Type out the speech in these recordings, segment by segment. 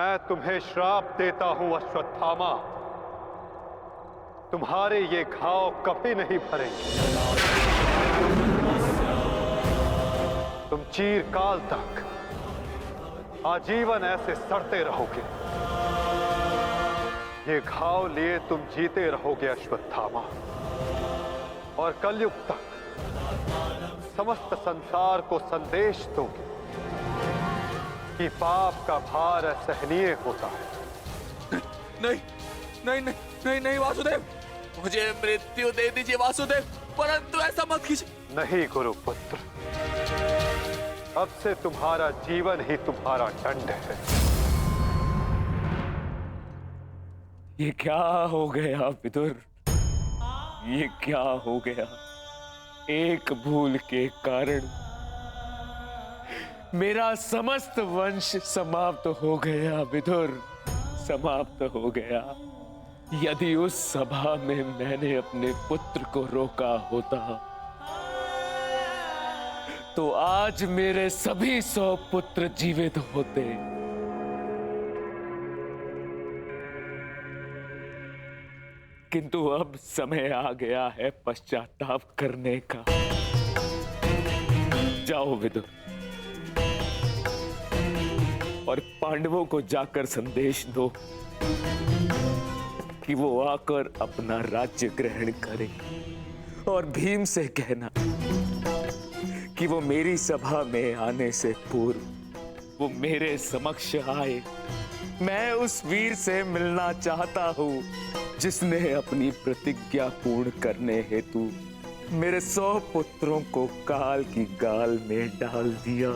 मैं तुम्हें श्राप देता हूं अश्वत्थामा, तुम्हारे ये घाव कभी नहीं भरेंगे। तुम चिरकाल तक आजीवन ऐसे सड़ते रहोगे। ये घाव लिए तुम जीते रहोगे अश्वत्थामा, और कलयुग तक समस्त संसार को संदेश दोगे कि पाप का भार असहनीय होता है। नहीं नहीं नहीं नहीं नहीं वासुदेव, मुझे मृत्यु दे दीजिए वासुदेव, परंतु ऐसा मत कीजिए। नहीं गुरुपुत्र, अब से तुम्हारा जीवन ही तुम्हारा दंड है। ये क्या हो गया विदुर, ये क्या हो गया? एक भूल के कारण मेरा समस्त वंश समाप्त हो गया विदुर, समाप्त हो गया। यदि उस सभा में मैंने अपने पुत्र को रोका होता तो आज मेरे सभी 100 पुत्र जीवित होते। किंतु अब समय आ गया है पश्चाताप करने का। जाओ विदुर, और पांडवों को जाकर संदेश दो कि वो आकर अपना राज्य ग्रहण करें, और भीम से कहना कि वो मेरी सभा में आने से पूर्व वो मेरे समक्ष आए। मैं उस वीर से मिलना चाहता हूं जिसने अपनी प्रतिज्ञा पूर्ण करने हेतु मेरे 100 पुत्रों को काल की गाल में डाल दिया।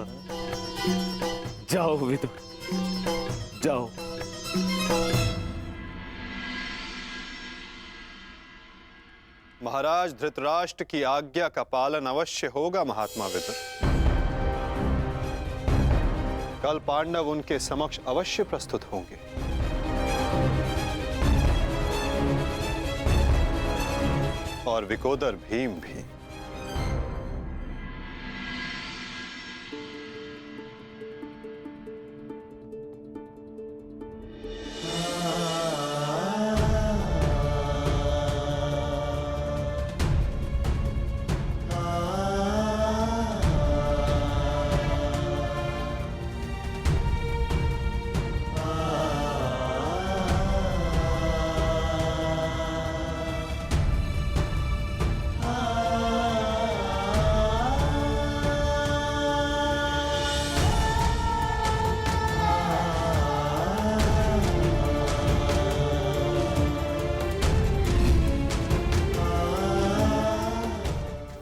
जाओ विदुर, जाओ। महाराज धृतराष्ट्र की आज्ञा का पालन अवश्य होगा महात्मा विदुर। कल पांडव उनके समक्ष अवश्य प्रस्तुत होंगे। और विकोदर भीम भी।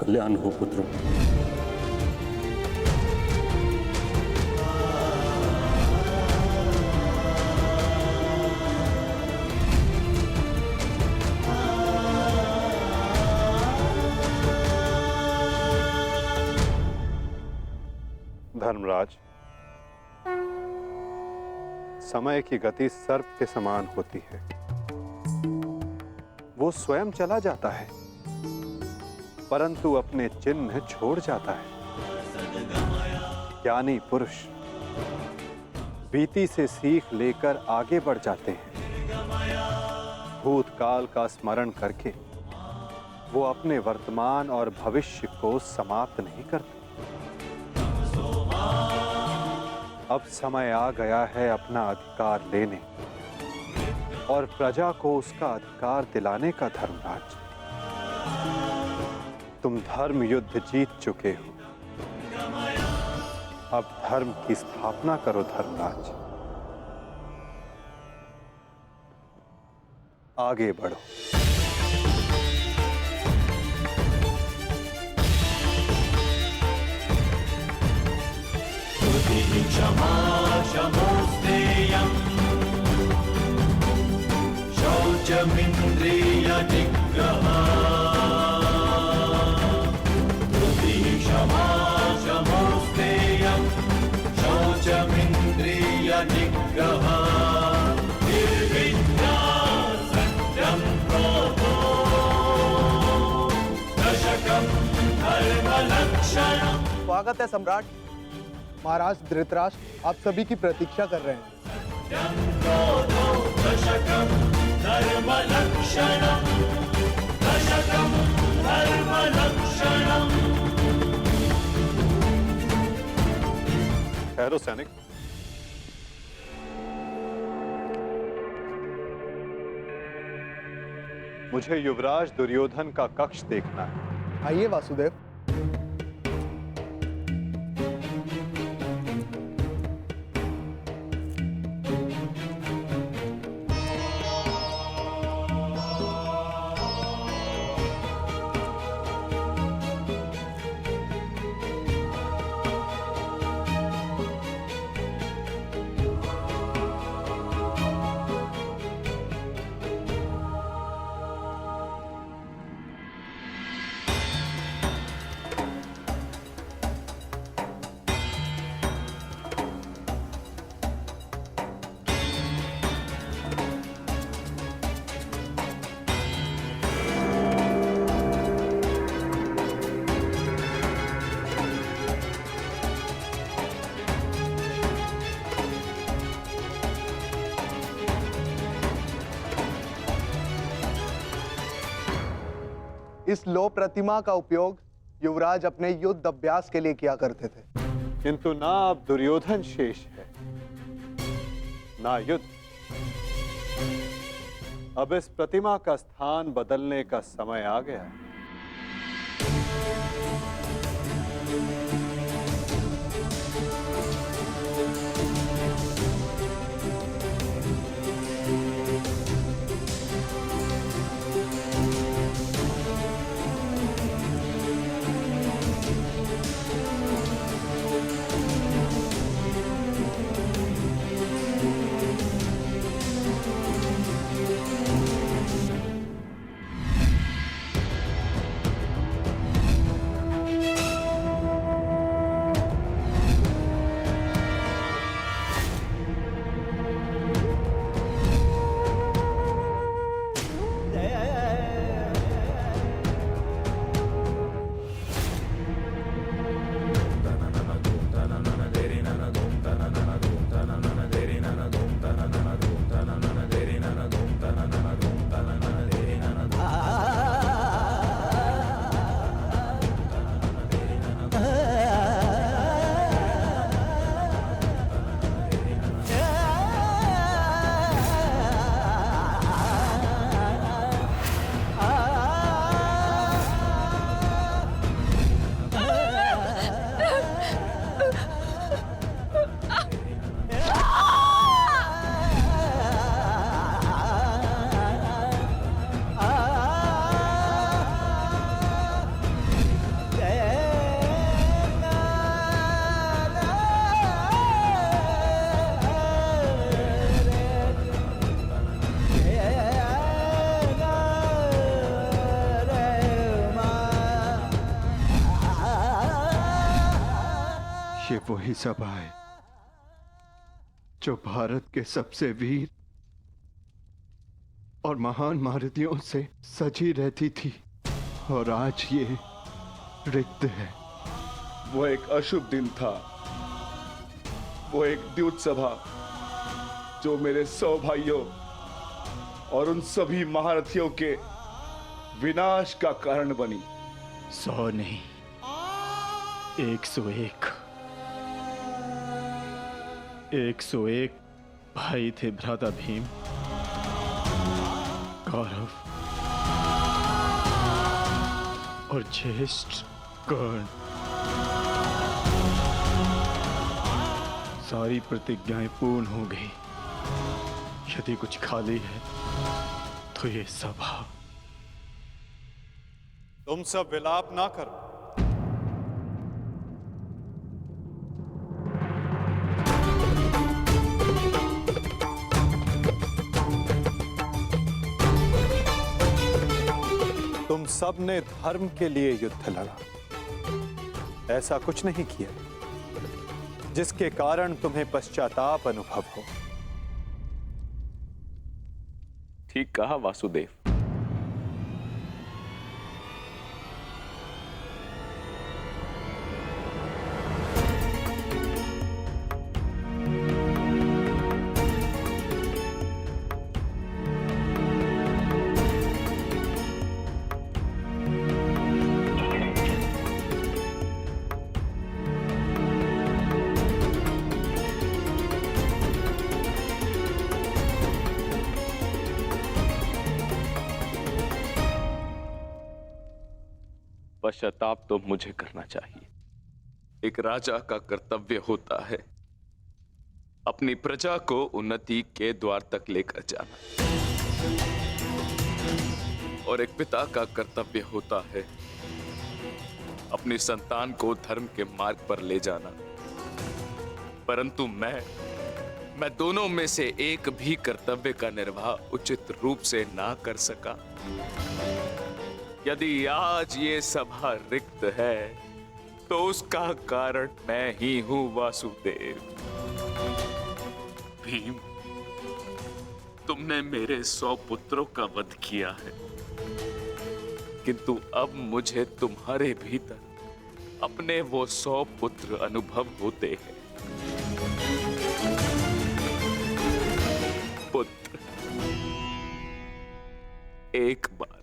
कल्याण हो पुत्रों। धर्मराज, समय की गति सर्प के समान होती है। वो स्वयं चला जाता है परंतु अपने चिन्ह छोड़ जाता है। ज्ञानी पुरुष बीती से सीख लेकर आगे बढ़ जाते हैं। भूतकाल का स्मरण करके वो अपने वर्तमान और भविष्य को समाप्त नहीं करते। अब समय आ गया है अपना अधिकार लेने और प्रजा को उसका अधिकार दिलाने का। धर्मराज, तुम धर्म युद्ध जीत चुके हो, अब धर्म की स्थापना करो। धर्मराज, आगे बढ़ो। क्षमा क्षमोस्तेयम् शौचमिन्द्रिय निग्रहा। क्षमा क्षमोस्तेयम् शौचमिन्द्रिय निग्रहा। निर्विद्या सत्यं प्रोतो दशकं धर्मलक्षणम्। स्वागत है सम्राट। महाराज धृतराष्ट्र आप सभी की प्रतीक्षा कर रहे हैं। क्रोधो दशकं धर्मलक्षणं दशकं धर्मलक्षणम्। ठहरो सैनिक। मुझे युवराज दुर्योधन का कक्ष देखना है। आइए वासुदेव। इस लो प्रतिमा का उपयोग युवराज अपने युद्ध अभ्यास के लिए किया करते थे। किंतु ना अब दुर्योधन शेष है, ना युद्ध। अब इस प्रतिमा का स्थान बदलने का समय आ गया है। ये वही सभा है जो भारत के सबसे वीर और महान महारथियों से सजी रहती थी, और आज ये रिक्त है। वो एक अशुभ दिन था, वो एक द्यूत सभा जो मेरे 100 भाइयों और उन सभी महारथियों के विनाश का कारण बनी। 100 नहीं, 101 भाई थे भ्राता भीम, कौरव और ज्येष्ठ कर्ण। सारी प्रतिज्ञाएं पूर्ण हो गई। यदि कुछ खाली है तो ये सभा। तुम सब विलाप ना करो। तुम सब ने धर्म के लिए युद्ध लड़ा, ऐसा कुछ नहीं किया जिसके कारण तुम्हें पश्चाताप अनुभव हो। ठीक कहा वासुदेव। पश्चाताप तो मुझे करना चाहिए। एक राजा का कर्तव्य होता है अपनी प्रजा को उन्नति के द्वार तक लेकर जाना, और एक पिता का कर्तव्य होता है अपनी संतान को धर्म के मार्ग पर ले जाना। परंतु मैं दोनों में से एक भी कर्तव्य का निर्वाह उचित रूप से ना कर सका। यदि आज ये सभा रिक्त है तो उसका कारण मैं ही हूं वासुदेव। भीम, तुमने मेरे 100 पुत्रों का वध किया है, किंतु अब मुझे तुम्हारे भीतर अपने वो 100 पुत्र अनुभव होते हैं। पुत्र, एक बार,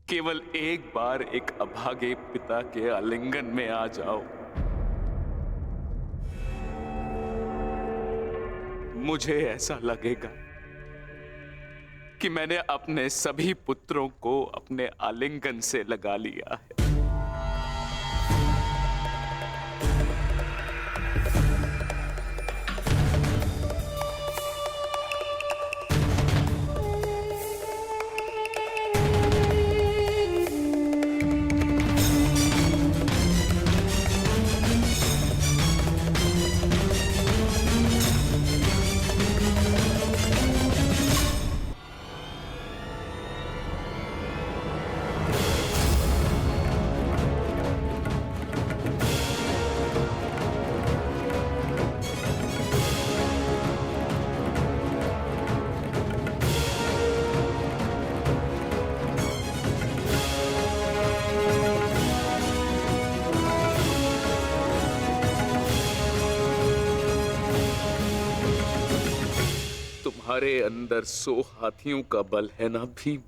केवल एक बार एक अभागे पिता के आलिंगन में आ जाओ। मुझे ऐसा लगेगा कि मैंने अपने सभी पुत्रों को अपने आलिंगन से लगा लिया है। तुम्हारे अंदर 100 हाथियों का बल है ना भीम,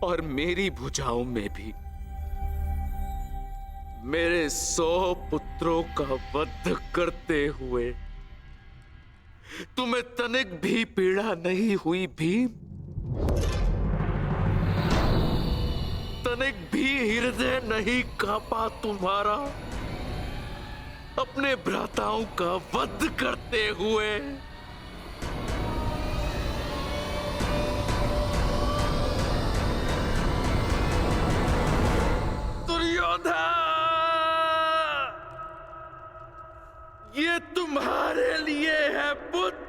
और मेरी भुजाओं में भी मेरे 100 पुत्रों का वध करते हुए तुम्हें तनिक भी पीड़ा नहीं हुई भीम? तनिक भी हृदय नहीं कांपा तुम्हारा अपने भ्राताओं का वध करते हुए? दुर्योधन, ये तुम्हारे लिए है पुत्र।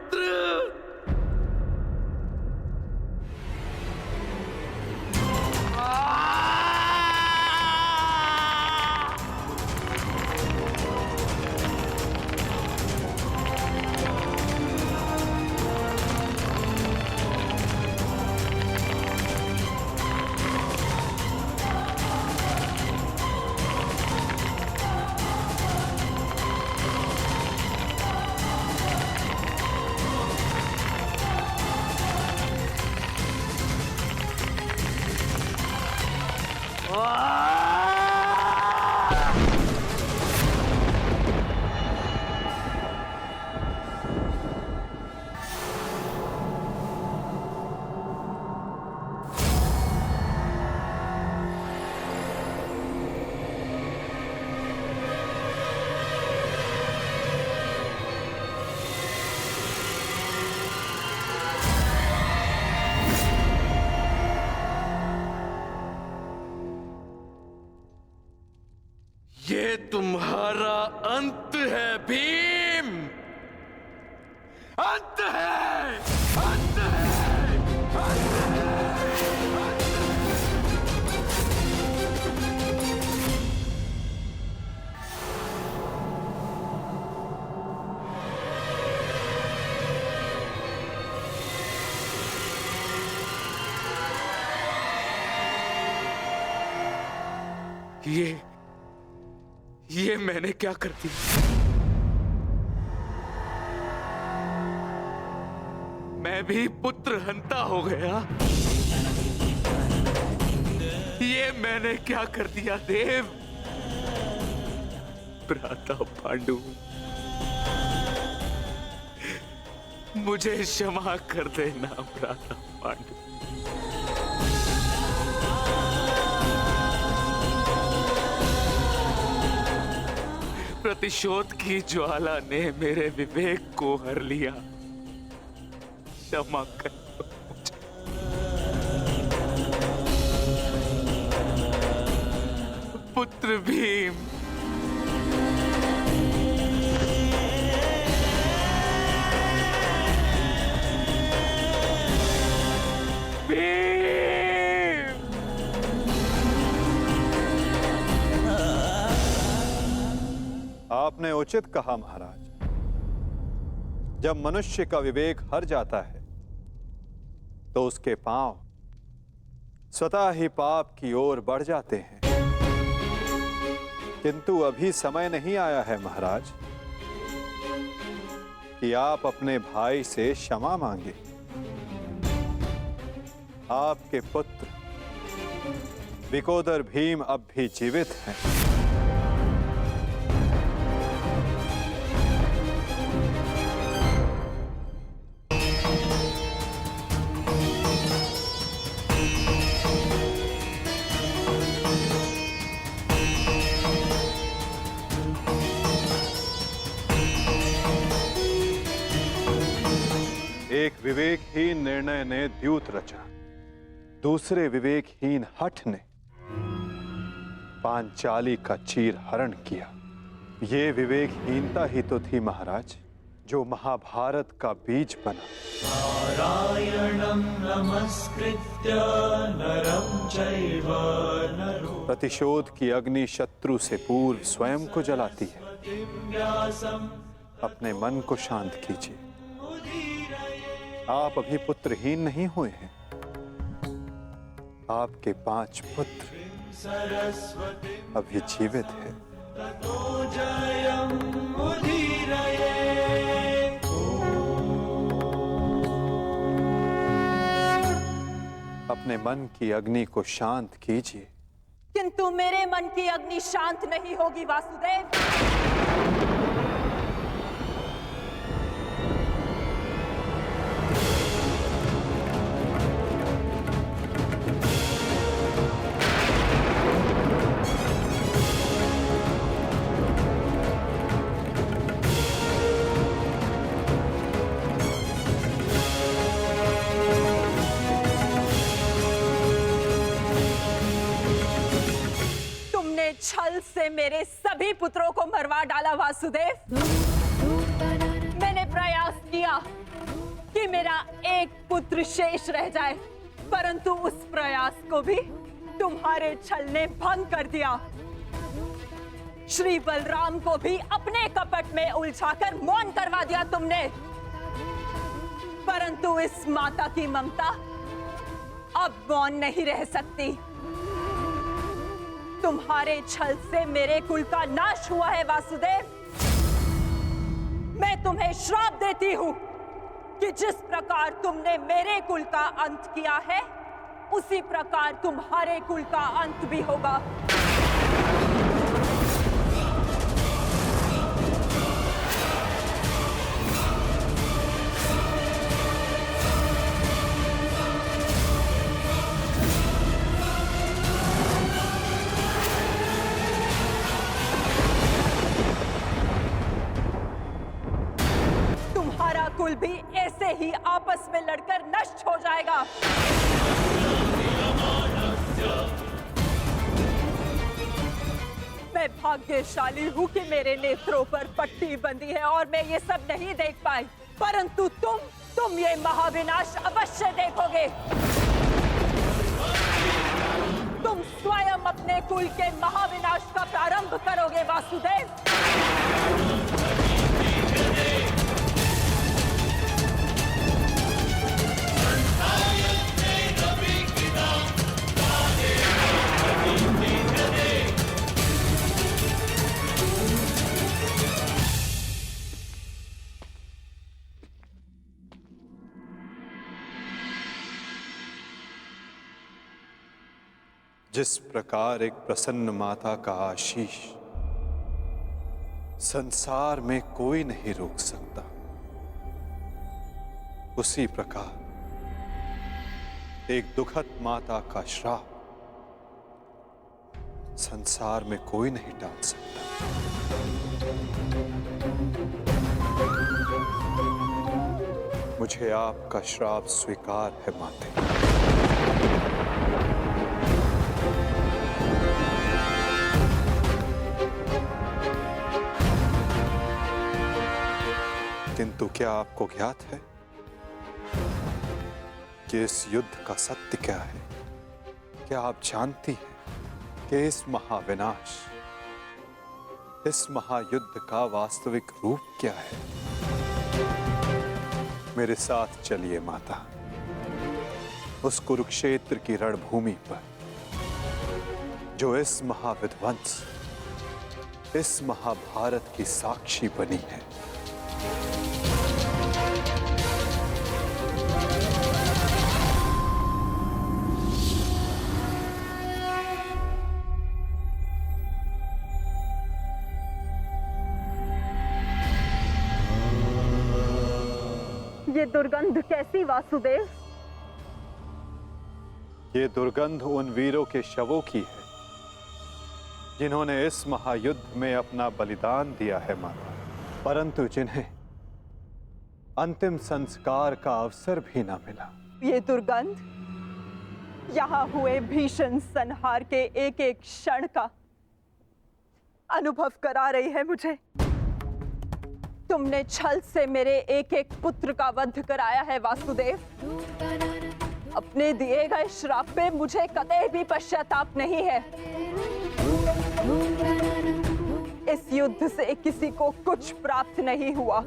ये तुम्हारा अंत है भीम, अंत है, अंत है, अंत है। ये मैंने क्या कर दिया? मैं भी पुत्र हंता हो गया। ये मैंने क्या कर दिया देव? भ्राता पांडु, मुझे क्षमा कर देना भ्राता पांडु। प्रतिशोध की ज्वाला ने मेरे विवेक को हर लिया। क्षमा कर दो मुझे। पुत्र भीम, आपने उचित कहा महाराज। जब मनुष्य का विवेक हर जाता है तो उसके पांव स्वतः ही पाप की ओर बढ़ जाते हैं। किंतु अभी समय नहीं आया है महाराज कि आप अपने भाई से क्षमा मांगे। आपके पुत्र विकोदर भीम अब भी जीवित हैं। एक विवेकहीन निर्णय ने द्यूत रचा, दूसरे विवेकहीन हठ ने पांचाली का चीर हरण किया। ये विवेकहीनता ही तो थी महाराज जो महाभारत का बीज बना। नारायणं नमस्कृत्य नरं चैव नरोत्तमं प्रतिशोध की अग्नि शत्रु से पूर्व स्वयं को जलाती है। व्यासं अपने मन को शांत कीजिए। आप अभी पुत्रहीन नहीं हुए हैं। आपके 5 पुत्र सरस्वती अभी जीवित हैं। ततो जयं मुदीरये। अपने मन की अग्नि को शांत कीजिए। किंतु मेरे मन की अग्नि शांत नहीं होगी वासुदेव। छल से मेरे सभी पुत्रों को मरवा डाला वासुदेव। मैंने प्रयास किया कि मेरा एक पुत्र शेष रह जाए, परंतु उस प्रयास को भी तुम्हारे छल ने भंग कर दिया। श्री बलराम को भी अपने कपट में उलझाकर मौन करवा दिया तुमने, परंतु इस माता की ममता अब मौन नहीं रह सकती। तुम्हारे छल से मेरे कुल का नाश हुआ है वासुदेव। मैं तुम्हें श्राप देती हूं कि जिस प्रकार तुमने मेरे कुल का अंत किया है, उसी प्रकार तुम्हारे कुल का अंत भी होगा। कुल भी ऐसे ही आपस में लड़कर नष्ट हो जाएगा। मैं भाग्यशाली हूँ कि मेरे नेत्रों पर पट्टी बंधी है और मैं ये सब नहीं देख पाई, परंतु तुम ये महाविनाश अवश्य देखोगे। तुम स्वयं अपने कुल के महाविनाश का प्रारंभ करोगे वासुदेव। जिस प्रकार एक प्रसन्न माता का आशीष संसार में कोई नहीं रोक सकता, उसी प्रकार एक दुखद माता का श्राप संसार में कोई नहीं टाल सकता। मुझे आपका श्राप स्वीकार है माते। किंतु क्या आपको ज्ञात है कि इस युद्ध का सत्य क्या है? क्या आप जानती हैं कि इस महाविनाश, इस महायुद्ध का वास्तविक रूप क्या है? मेरे साथ चलिए माता, उस कुरुक्षेत्र की रणभूमि पर जो इस महाविध्वंस, इस महाभारत की साक्षी बनी है। ये दुर्गंध कैसी वासुदेव? ये दुर्गंध उन वीरों के शवों की है जिन्होंने इस महायुद्ध में अपना बलिदान दिया है माता, परंतु जिन्हें अंतिम संस्कार का अवसर भी ना मिला। ये दुर्गंध यहाँ हुए भीषण संहार के एक एक क्षण का अनुभव करा रही है मुझे। तुमने छल से मेरे एक एक पुत्र का वध कराया है वासुदेव। अपने दिए गए श्राप पे मुझे कतई भी पश्चाताप नहीं है। इस युद्ध से किसी को कुछ प्राप्त नहीं हुआ।